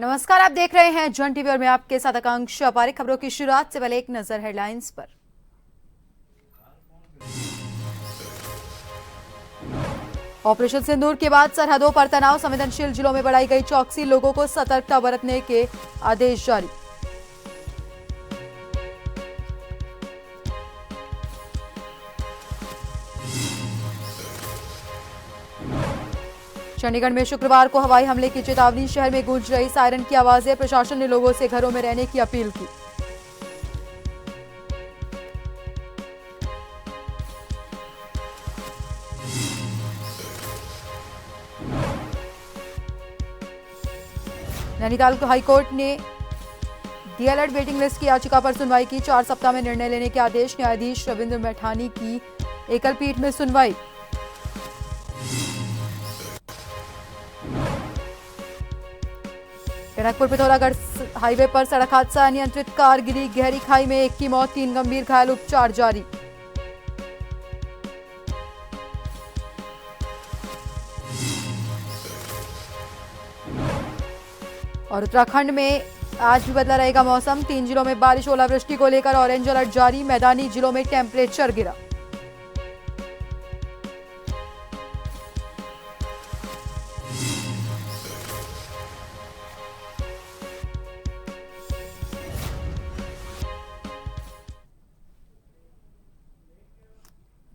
नमस्कार, आप देख रहे हैं जन टीवी और मैं आपके साथ आकांक्षा पारिक। खबरों की शुरुआत से पहले एक नजर हेडलाइंस पर। ऑपरेशन सिंदूर के बाद सरहदों पर तनाव, संवेदनशील जिलों में बढ़ाई गई चौकसी, लोगों को सतर्कता बरतने के आदेश जारी। चंडीगढ़ में शुक्रवार को हवाई हमले की चेतावनी, शहर में गूंज रही सायरन की आवाजें, प्रशासन ने लोगों से घरों में रहने की अपील की। नैनीताल हाईकोर्ट ने डीएलएड वेटिंग लिस्ट की याचिका पर सुनवाई की, 4 सप्ताह में निर्णय लेने के आदेश, न्यायाधीश रविंद्र मैठानी की एकल पीठ में सुनवाई। टनकपुर पिथौरागढ़ हाईवे पर सड़क हादसा, अनियंत्रित कार गिरी गहरी खाई में, 1 की मौत, 3 गंभीर घायल, उपचार जारी। और उत्तराखंड में आज भी बदला रहेगा मौसम, 3 जिलों में बारिश, ओलावृष्टि को लेकर ऑरेंज अलर्ट जारी, मैदानी जिलों में टेंपरेचर गिरा।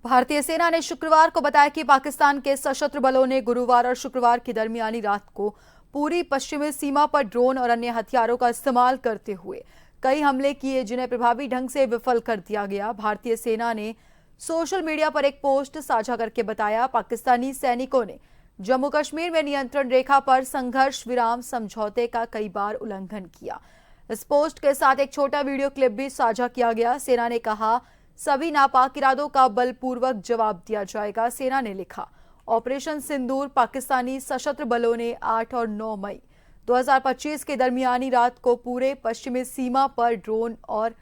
भारतीय सेना ने शुक्रवार को बताया कि पाकिस्तान के सशस्त्र बलों ने गुरुवार और शुक्रवार की दरमियानी रात को पूरी पश्चिमी सीमा पर ड्रोन और अन्य हथियारों का इस्तेमाल करते हुए कई हमले किए, जिन्हें प्रभावी ढंग से विफल कर दिया गया। भारतीय सेना ने सोशल मीडिया पर एक पोस्ट साझा करके बताया, पाकिस्तानी सैनिकों ने जम्मू कश्मीर में नियंत्रण रेखा पर संघर्ष विराम समझौते का कई बार उल्लंघन किया। इस पोस्ट के साथ एक छोटा वीडियो क्लिप भी साझा किया गया। सेना ने कहा, सभी नापाक इरादों का बलपूर्वक जवाब दिया जाएगा। सेना ने लिखा, ऑपरेशन सिंदूर पाकिस्तानी सशस्त्र बलों ने 8 और 9 मई 2025 के दरमियानी रात को पूरे पश्चिमी सीमा पर ड्रोन और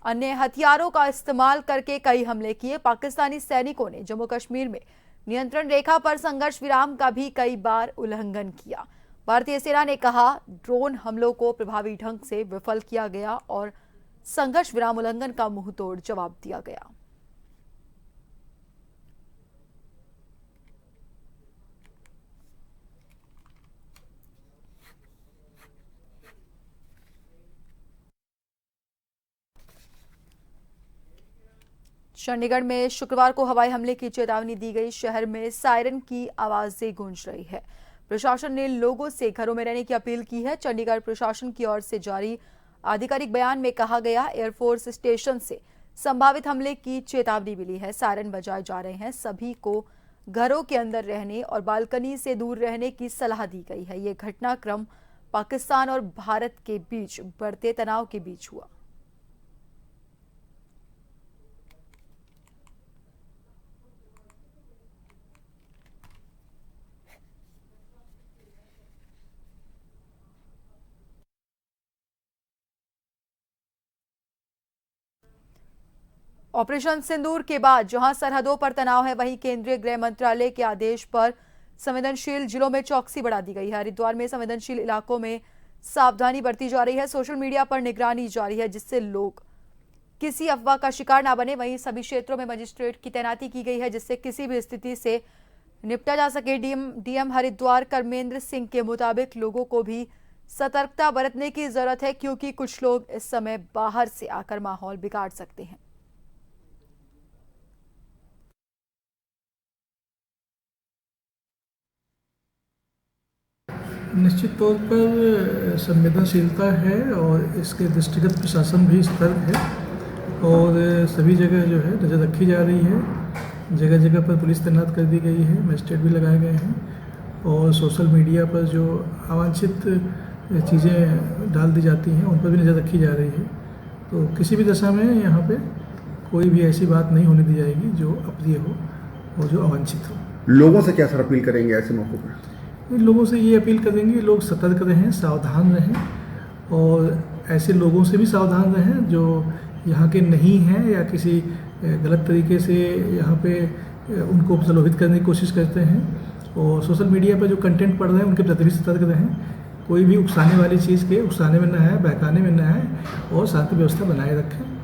अन्य हथियारों का इस्तेमाल करके कई हमले किए। पाकिस्तानी सैनिकों ने जम्मू कश्मीर में नियंत्रण रेखा पर संघर्ष विराम का भी कई बार उल्लंघन किया। भारतीय सेना ने कहा, ड्रोन हमलों को प्रभावी ढंग से विफल किया गया और संघर्ष विराम उल्लंघन का मुंहतोड़ जवाब दिया गया। चंडीगढ़ में शुक्रवार को हवाई हमले की चेतावनी दी गई, शहर में सायरन की आवाजें गूंज रही है। प्रशासन ने लोगों से घरों में रहने की अपील की है। चंडीगढ़ प्रशासन की ओर से जारी आधिकारिक बयान में कहा गया, एयरफोर्स स्टेशन से संभावित हमले की चेतावनी मिली है, सायरन बजाए जा रहे हैं, सभी को घरों के अंदर रहने और बालकनी से दूर रहने की सलाह दी गई है। ये घटनाक्रम पाकिस्तान और भारत के बीच बढ़ते तनाव के बीच हुआ। ऑपरेशन सिंदूर के बाद जहां सरहदों पर तनाव है, वहीं केंद्रीय गृह मंत्रालय के आदेश पर संवेदनशील जिलों में चौकसी बढ़ा दी गई है। हरिद्वार में संवेदनशील इलाकों में सावधानी बरती जा रही है, सोशल मीडिया पर निगरानी जारी है, जिससे लोग किसी अफवाह का शिकार ना बने। वहीं सभी क्षेत्रों में मजिस्ट्रेट की तैनाती की गई है, जिससे किसी भी स्थिति से निपटा जा सके। डीएम हरिद्वार कर्मेंद्र सिंह के मुताबिक लोगों को भी सतर्कता बरतने की जरूरत है, क्योंकि कुछ लोग इस समय बाहर से आकर माहौल बिगाड़ सकते हैं। निश्चित तौर पर संवेदनशीलता है और इसके दृष्टिगत प्रशासन भी सतर्क है और सभी जगह जो है नज़र रखी जा रही है। जगह जगह पर पुलिस तैनात कर दी गई है, मजिस्ट्रेट भी लगाए गए हैं और सोशल मीडिया पर जो अवांछित चीज़ें डाल दी जाती हैं उन पर भी नज़र रखी जा रही है। तो किसी भी दशा में यहाँ पे कोई भी ऐसी बात नहीं होने दी जाएगी जो अप्रिय हो और जो अवांछित हो। लोगों से क्या सर अपील करेंगे ऐसे मौक़ों पर? लोगों से ये अपील करेंगे, लोग सतर्क रहें, सावधान रहें और ऐसे लोगों से भी सावधान रहें जो यहाँ के नहीं हैं या किसी गलत तरीके से यहाँ पे उनको प्रलोभित करने की कोशिश करते हैं। और सोशल मीडिया पर जो कंटेंट पढ़ रहे हैं उनके प्रति भी सतर्क रहें, कोई भी उकसाने वाली चीज़ के उकसाने में न आए, बहकाने में न आए और शांति व्यवस्था बनाए रखें।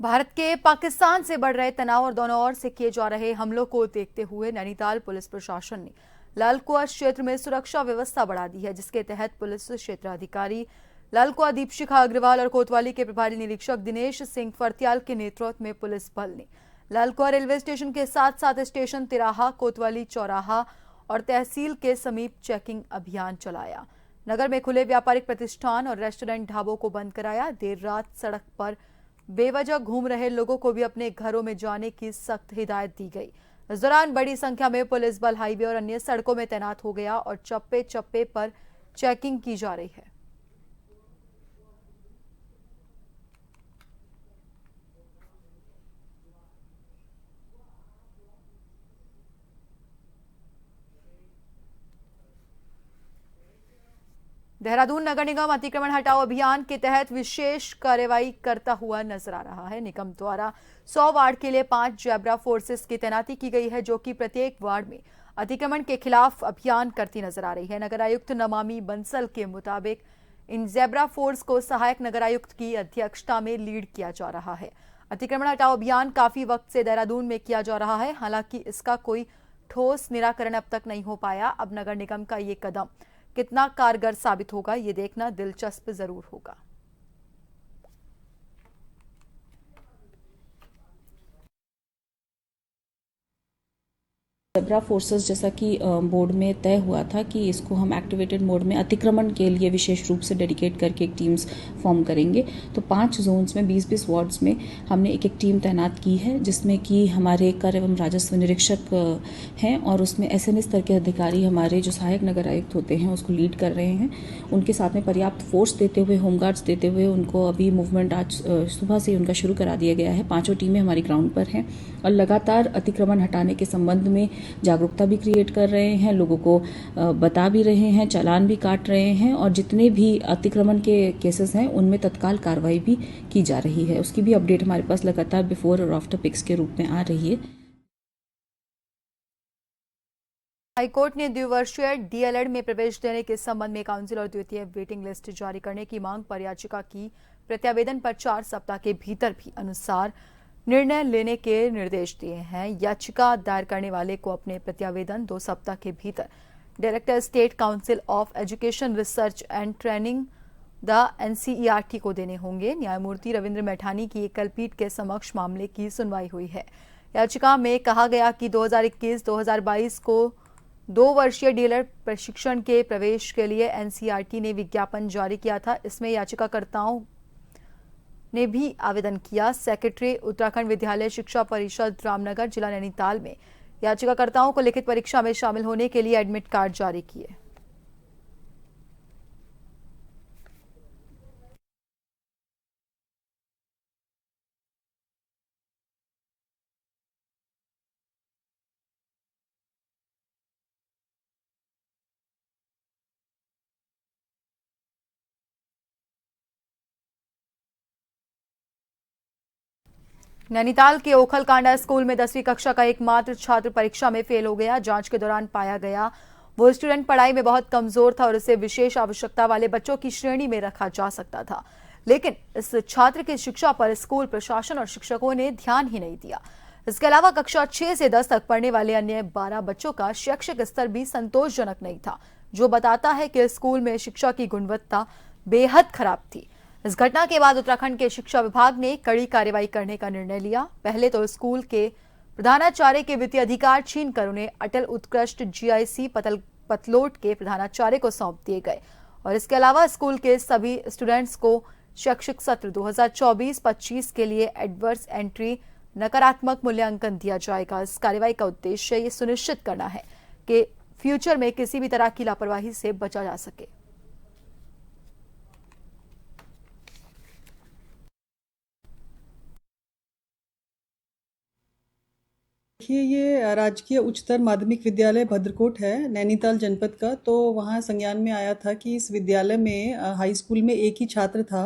भारत के पाकिस्तान से बढ़ रहे तनाव और दोनों ओर से किए जा रहे हमलों को देखते हुए नैनीताल पुलिस प्रशासन ने लालकुआं क्षेत्र में सुरक्षा व्यवस्था बढ़ा दी है, जिसके तहत पुलिस क्षेत्राधिकारी लालकुआं दीपशिखा अग्रवाल और कोतवाली के प्रभारी निरीक्षक दिनेश सिंह फर्त्याल के नेतृत्व में पुलिस बल ने लालकुआं रेलवे स्टेशन के साथ साथ स्टेशन तिराहा, कोतवाली चौराहा और तहसील के समीप चेकिंग अभियान चलाया। नगर में खुले व्यापारिक प्रतिष्ठान और रेस्टोरेंट ढाबों को बंद कराया। देर रात सड़क पर बेवजह घूम रहे लोगों को भी अपने घरों में जाने की सख्त हिदायत दी गई। इस दौरान बड़ी संख्या में पुलिस बल हाईवे और अन्य सड़कों में तैनात हो गया और चप्पे चप्पे पर चेकिंग की जा रही है। देहरादून नगर निगम अतिक्रमण हटाओ अभियान के तहत विशेष कार्रवाई करता हुआ नजर आ रहा है। निगम द्वारा 100 वार्ड के लिए 5 जैब्रा फोर्सेस की तैनाती की गई है, जो कि प्रत्येक वार्ड में अतिक्रमण के खिलाफ अभियान करती नजर आ रही है। नगर आयुक्त नमामि बंसल के मुताबिक इन जैब्रा फोर्स को सहायक नगर आयुक्त की अध्यक्षता में लीड किया जा रहा है। अतिक्रमण हटाओ अभियान काफी वक्त से देहरादून में किया जा रहा है, हालांकि इसका कोई ठोस निराकरण अब तक नहीं हो पाया। अब नगर निगम का ये कदम कितना कारगर साबित होगा, ये देखना दिलचस्प जरूर होगा। जैब्रा फोर्सेस जैसा कि बोर्ड में तय हुआ था कि इसको हम एक्टिवेटेड मोड में अतिक्रमण के लिए विशेष रूप से डेडिकेट करके एक टीम्स फॉर्म करेंगे। तो 5 जोन्स में 20-20 वार्ड्स में हमने एक टीम तैनात की है, जिसमें कि हमारे कर एवं राजस्व निरीक्षक हैं और उसमें एसएनए स्तर के अधिकारी हमारे जो सहायक नगर आयुक्त होते हैं उसको लीड कर रहे हैं। उनके साथ में पर्याप्त फोर्स देते हुए, होमगार्ड्स देते हुए उनको अभी मूवमेंट आज सुबह से उनका शुरू करा दिया गया है। 5 टीमें हमारी ग्राउंड पर हैं और लगातार अतिक्रमण हटाने के संबंध में जागरूकता भी क्रिएट कर रहे हैं, लोगों को बता भी रहे हैं, चालान भी काट रहे हैं और जितने भी अतिक्रमण के केसेस हैं उनमें तत्काल कार्रवाई भी की जा रही है। उसकी भी अपडेट हमारे पास लगातार बिफोर और आफ्टर पिक्स के रूप में आ रही है। हाईकोर्ट ने द्विवर्षीय डीएलएड में प्रवेश देने के संबंध में काउंसिल और द्वितीय वेटिंग लिस्ट जारी करने की मांग पर याचिका की प्रत्यावेदन पर 4 सप्ताह के भीतर भी अनुसार निर्णय लेने के निर्देश दिए हैं। याचिका दायर करने वाले को अपने प्रत्यावेदन 2 सप्ताह के भीतर director state council of education research and training the NCERT को देने होंगे। न्यायमूर्ति रविंद्र मैठानी की एकल पीठ के समक्ष मामले की सुनवाई हुई है। याचिका में कहा गया कि 2021-2022 को 2 वर्षीय डीएलएड प्रशिक्षण के प्रवेश के लिए एनसीईआरटी ने विज्ञापन जारी किया था। इसमें याचिकाकर्ताओं ने भी आवेदन किया। सेक्रेटरी उत्तराखंड विद्यालय शिक्षा परिषद रामनगर जिला नैनीताल में याचिकाकर्ताओं को लिखित परीक्षा में शामिल होने के लिए एडमिट कार्ड जारी किए। नैनीताल के ओखलकांडा स्कूल में 10वीं कक्षा का एकमात्र छात्र परीक्षा में फेल हो गया। जांच के दौरान पाया गया वो स्टूडेंट पढ़ाई में बहुत कमजोर था और उसे विशेष आवश्यकता वाले बच्चों की श्रेणी में रखा जा सकता था, लेकिन इस छात्र की शिक्षा पर स्कूल प्रशासन और शिक्षकों ने ध्यान ही नहीं दिया। इसके अलावा कक्षा 6 से 10 तक पढ़ने वाले अन्य 12 बच्चों का शैक्षिक स्तर भी संतोषजनक नहीं था, जो बताता है कि स्कूल में शिक्षा की गुणवत्ता बेहद खराब थी। इस घटना के बाद उत्तराखंड के शिक्षा विभाग ने कड़ी कार्रवाई करने का निर्णय लिया। पहले तो स्कूल के प्रधानाचार्य के वित्तीय अधिकार छीनकर उन्हें अटल उत्कृष्ट जीआईसी पतलोट के प्रधानाचार्य को सौंप दिए गए और इसके अलावा स्कूल के सभी स्टूडेंट्स को शैक्षिक सत्र 2024-25 के लिए एडवर्स एंट्री नकारात्मक मूल्यांकन दिया जाएगा। इस कार्रवाई का उद्देश्य ये सुनिश्चित करना है कि फ्यूचर में किसी भी तरह की लापरवाही से बचा जा सके। देखिए, ये राजकीय उच्चतर माध्यमिक विद्यालय भद्रकोट है, नैनीताल जनपद का। तो वहाँ संज्ञान में आया था कि इस विद्यालय में हाई स्कूल में एक ही छात्र था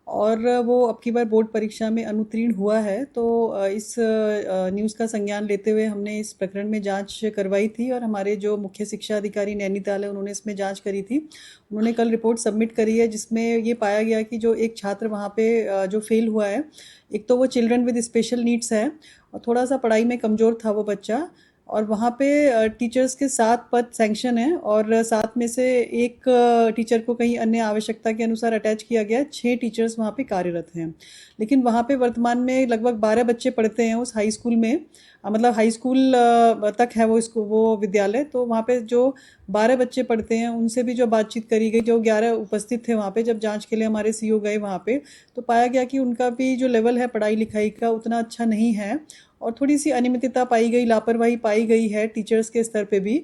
और वो अब की बार बोर्ड परीक्षा में अनुत्तीर्ण हुआ है। तो इस न्यूज़ का संज्ञान लेते हुए हमने इस प्रकरण में जांच करवाई थी और हमारे जो मुख्य शिक्षा अधिकारी नैनीताल है उन्होंने इसमें जांच करी थी। उन्होंने कल रिपोर्ट सबमिट करी है जिसमें ये पाया गया कि जो एक छात्र वहाँ पे जो फेल हुआ है, एक तो वो चिल्ड्रन विद स्पेशल नीड्स है और थोड़ा सा पढ़ाई में कमज़ोर था वो बच्चा, और वहाँ पे टीचर्स के 7 पद सैंक्शन हैं और 7 में से एक टीचर को कहीं अन्य आवश्यकता के अनुसार अटैच किया गया है। 6 टीचर्स वहाँ पे कार्यरत हैं, लेकिन वहाँ पे वर्तमान में लगभग 12 बच्चे पढ़ते हैं उस हाई स्कूल में। मतलब हाई स्कूल तक है वो विद्यालय। तो वहाँ पे जो 12 बच्चे पढ़ते हैं उनसे भी जो बातचीत करी गई, जो 11 उपस्थित थे वहाँ पे, जब जांच के लिए हमारे सीओ गए वहाँ पे, तो पाया गया कि उनका भी जो लेवल है पढ़ाई लिखाई का उतना अच्छा नहीं है और थोड़ी सी अनियमितता पाई गई, लापरवाही पाई गई है टीचर्स के स्तर पे भी।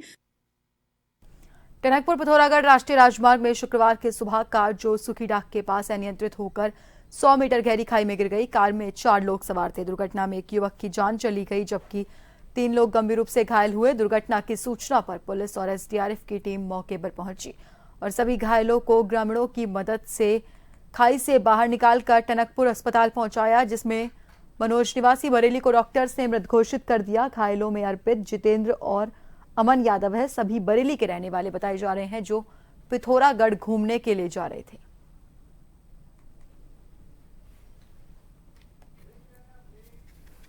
टनकपुर पिथौरागढ़ राष्ट्रीय राजमार्ग में शुक्रवार की सुबह कार जो सुखीडाक के पास अनियंत्रित होकर 100 मीटर गहरी खाई में गिर गई। कार में 4 लोग सवार थे। दुर्घटना में एक युवक की जान चली गई जबकि 3 लोग गंभीर रूप से घायल हुए। दुर्घटना की सूचना पर पुलिस और एसडीआरएफ की टीम मौके पर पहुंची और सभी घायलों को ग्रामीणों की मदद से खाई से बाहर निकालकर टनकपुर अस्पताल पहुंचाया, जिसमें मनोज निवासी बरेली को डॉक्टर्स ने मृत घोषित कर दिया। घायलों में अर्पित, जितेंद्र और अमन यादव है। सभी बरेली के रहने वाले बताए जा रहे हैं जो पिथौरागढ़ घूमने के लिए जा रहे थे।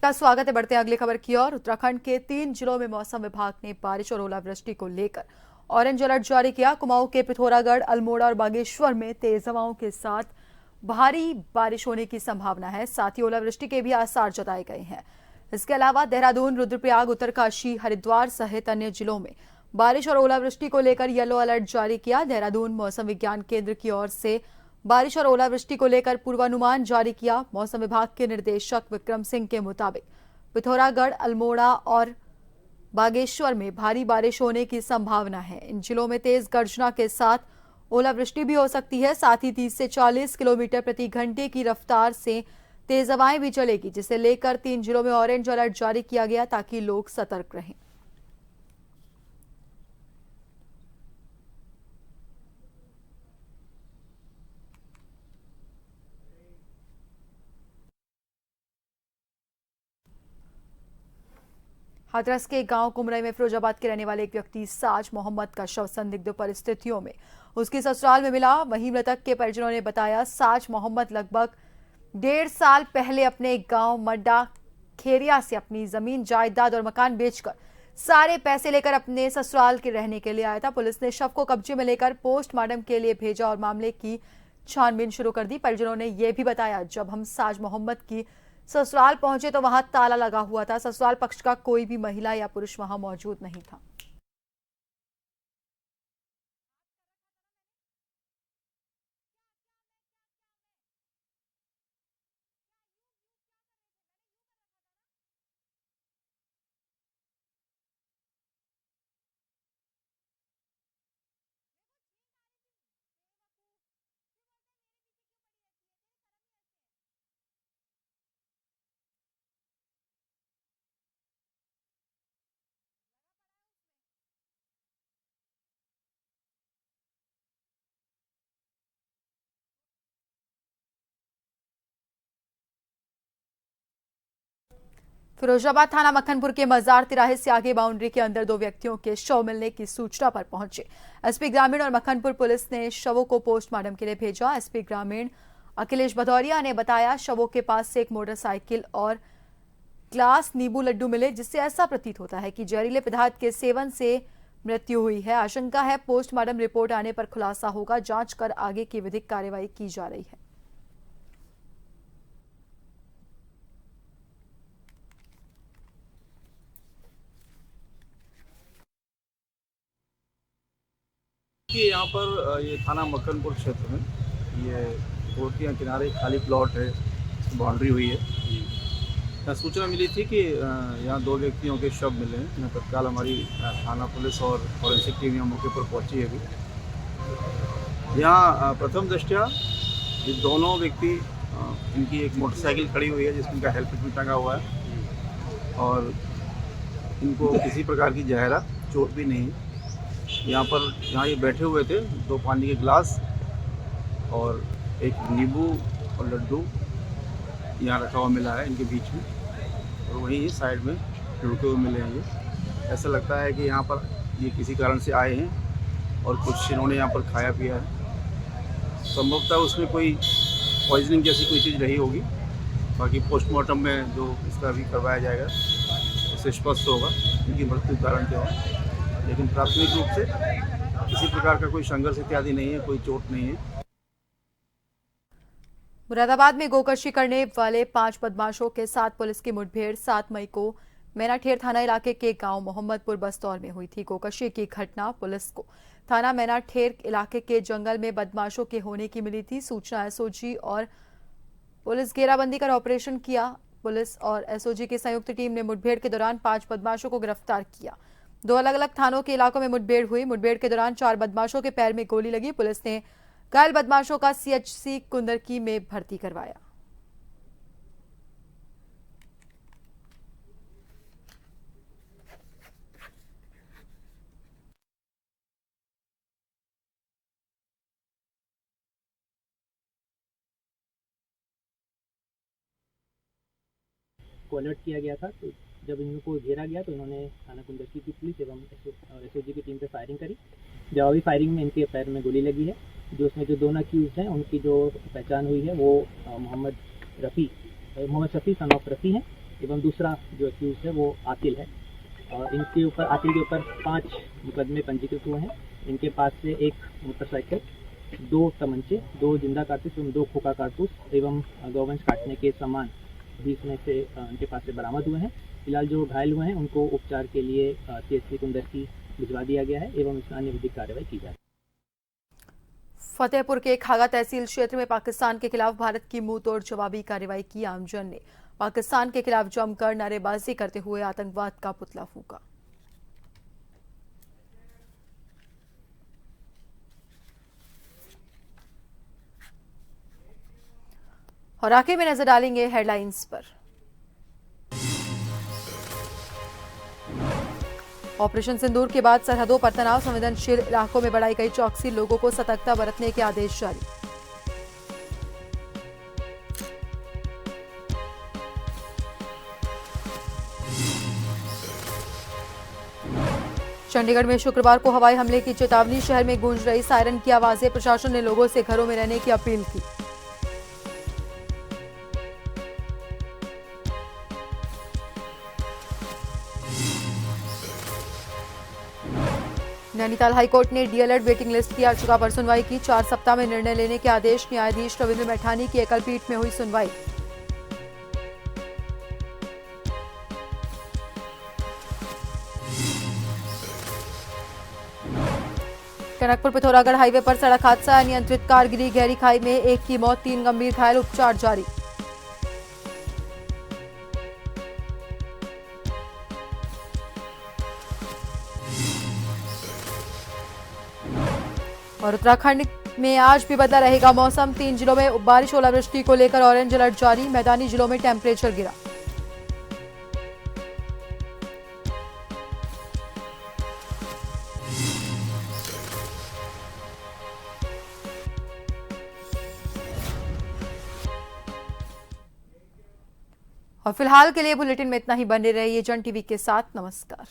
का स्वागत है। बढ़ते हैं अगली खबर की ओर। उत्तराखंड के 3 जिलों में मौसम विभाग ने बारिश और ओलावृष्टि को लेकर ऑरेंज अलर्ट जारी किया। कुमाऊं के पिथौरागढ़, अल्मोड़ा और बागेश्वर में तेज हवाओं के साथ भारी बारिश होने की संभावना है। साथ ही ओलावृष्टि के भी आसार जताए गए हैं। इसके अलावा देहरादून, रुद्रप्रयाग, उत्तरकाशी, हरिद्वार सहित अन्य जिलों में बारिश और ओलावृष्टि को लेकर येलो अलर्ट जारी किया। देहरादून मौसम विज्ञान केंद्र की ओर से बारिश और ओलावृष्टि को लेकर पूर्वानुमान जारी किया। मौसम विभाग के निदेशक विक्रम सिंह के मुताबिक पिथौरागढ़, अल्मोड़ा और बागेश्वर में भारी बारिश होने की संभावना है। इन जिलों में तेज गर्जना के साथ ओलावृष्टि भी हो सकती है। साथ ही 30 से 40 किलोमीटर प्रति घंटे की रफ्तार से तेज हवाएं भी चलेगी, जिसे लेकर 3 जिलों में ऑरेंज अलर्ट जारी किया गया ताकि लोग सतर्क रहें। हाथरस के गांव कुमरई में फिरोजाबाद के रहने वाले एक व्यक्ति साज मोहम्मद का शव संदिग्ध परिस्थितियों में उसकी ससुराल में मिला। वहीं मृतक के परिजनों ने बताया साज मोहम्मद लगभग 1.5 साल पहले अपने गांव मड्डा खेरिया से अपनी जमीन, जायदाद और मकान बेचकर सारे पैसे लेकर अपने ससुराल के रहने के लिए आया था। पुलिस ने शव को कब्जे में लेकर पोस्टमार्टम के लिए भेजा और मामले की छानबीन शुरू कर दी। परिजनों ने यह भी बताया, जब हम साज मोहम्मद की ससुराल पहुंचे तो वहां ताला लगा हुआ था। ससुराल पक्ष का कोई भी महिला या पुरुष वहां मौजूद नहीं था। फिरोजाबाद थाना मक्खनपुर के मजार तिराहे से आगे बाउंड्री के अंदर 2 व्यक्तियों के शव मिलने की सूचना पर पहुंचे एसपी ग्रामीण और मक्खनपुर पुलिस ने शवों को पोस्टमार्टम के लिए भेजा। एसपी ग्रामीण अखिलेश भदौरिया ने बताया, शवों के पास से एक मोटरसाइकिल और ग्लास नींबू लड्डू मिले, जिससे ऐसा प्रतीत होता है कि जहरीले पदार्थ के सेवन से मृत्यु हुई है। आशंका है पोस्टमार्टम रिपोर्ट आने पर खुलासा होगा। जांच कर आगे की विधिक कार्रवाई की जा रही है। कि यहाँ पर ये थाना मक्खनपुर क्षेत्र में ये रोड के किनारे खाली प्लॉट है, बाउंड्री हुई है। यहाँ सूचना मिली थी कि यहाँ 2 व्यक्तियों के शव मिले हैं। यहाँ तत्काल हमारी थाना पुलिस और फॉरेंसिक टीम यहाँ मौके पर पहुँची है। अभी यहाँ प्रथम दृष्टया ये दोनों व्यक्ति, इनकी एक मोटरसाइकिल खड़ी हुई है जिसमें इनका हेलमेट भी टंगा हुआ है और इनको किसी प्रकार की जहरा चोट भी नहीं है। यहाँ ये बैठे हुए थे, 2 पानी के गिलास और एक नींबू और लड्डू यहाँ रखा हुआ मिला है इनके बीच में, और वहीं साइड में रुके हुए मिले हैं ये। ऐसा लगता है कि यहाँ पर ये किसी कारण से आए हैं और कुछ इन्होंने यहाँ पर खाया पिया है। संभवतः उसमें कोई पॉइजनिंग जैसी कोई चीज़ रही होगी। बाकी पोस्टमार्टम में जो इसका भी करवाया जाएगा उससे स्पष्ट होगा इनकी मृत्यु कारण क्या है, लेकिन प्राथमिक रूप से किसी प्रकार का कोई संघर्ष इत्यादि नहीं है, कोई चोट नहीं है। मुरादाबाद में गोकशी करने वाले 5 बदमाशों के साथ पुलिस की मुठभेड़ 7 मई को मैनाठेर थाना इलाके के गांव मोहम्मदपुर बस्तौर में हुई थी। गोकशी की घटना पुलिस को थाना मैनाठेर इलाके के जंगल में बदमाशों के होने की मिली थी। सूचना एसओजी और पुलिस घेराबंदी कर ऑपरेशन किया। पुलिस और एसओजी की संयुक्त टीम ने मुठभेड़ के दौरान 5 बदमाशों को गिरफ्तार किया। 2 अलग अलग थानों के इलाकों में मुठभेड़ हुई। मुठभेड़ के दौरान 4 बदमाशों के पैर में गोली लगी। पुलिस ने घायल बदमाशों का सीएचसी कुंदरकी में भर्ती करवाया। को अलर्ट किया गया था, तो जब इनको घेरा गया तो इन्होंने थाना कुंदरकी की पुलिस एवं एसओजी की टीम पे फायरिंग करी। जवाबी फायरिंग में इनके पैर में गोली लगी है। जो उसमें जो दोनों अक्यूज हैं उनकी जो पहचान हुई है वो मोहम्मद शफी सन ऑफ रफ़ी हैं, एवं दूसरा जो अक्यूज है वो आकिल है। और इनके ऊपर आकिल के ऊपर 5 मुकदमे पंजीकृत हुए हैं। इनके पास से 1 मोटरसाइकिल, 2 तमंचे, 2 जिंदा कारतूस एवं 2 खोखा कारतूस एवं गौवंश काटने के सामान भी इसमें से उनके पास से बरामद हुए हैं। फिलहाल जो घायल हुए हैं उनको उपचार के लिए सीएचसी कुंदरकी भिजवा दिया गया है एवं इसमें अन्य विधिक कार्रवाई की जाए। फतेहपुर के खागा तहसील क्षेत्र में पाकिस्तान के खिलाफ भारत की मुंहतोड़ जवाबी कार्रवाई की। आमजन ने पाकिस्तान के खिलाफ जमकर नारेबाजी करते हुए आतंकवाद का पुतला फूंका। और आखिर में नजर डालेंगे हेडलाइंस पर। ऑपरेशन सिंदूर के बाद सरहदों पर तनाव, संवेदनशील इलाकों में बढ़ाई गई चौकसी, लोगों को सतर्कता बरतने के आदेश जारी। चंडीगढ़ में शुक्रवार को हवाई हमले की चेतावनी, शहर में गूंज रही सायरन की आवाजें, प्रशासन ने लोगों से घरों में रहने की अपील की। नैनीताल हाईकोर्ट ने डीएलएड वेटिंग लिस्ट की याचिका पर सुनवाई की। 4 सप्ताह में निर्णय लेने के आदेश। न्यायाधीश रविंद्र मैठानी की एकल पीठ में हुई सुनवाई। टनकपुर पिथौरागढ़ हाईवे पर सड़क हादसा, अनियंत्रित कार गिरी गहरी खाई में, 1 की मौत, 3 गंभीर घायल, उपचार जारी। और उत्तराखंड में आज भी बदला रहेगा मौसम, 3 जिलों में बारिश ओलावृष्टि को लेकर ऑरेंज अलर्ट जारी। मैदानी जिलों में टेंपरेचर गिरा। और फिलहाल के लिए बुलेटिन में इतना ही। बने रहिए जन टीवी के साथ। नमस्कार।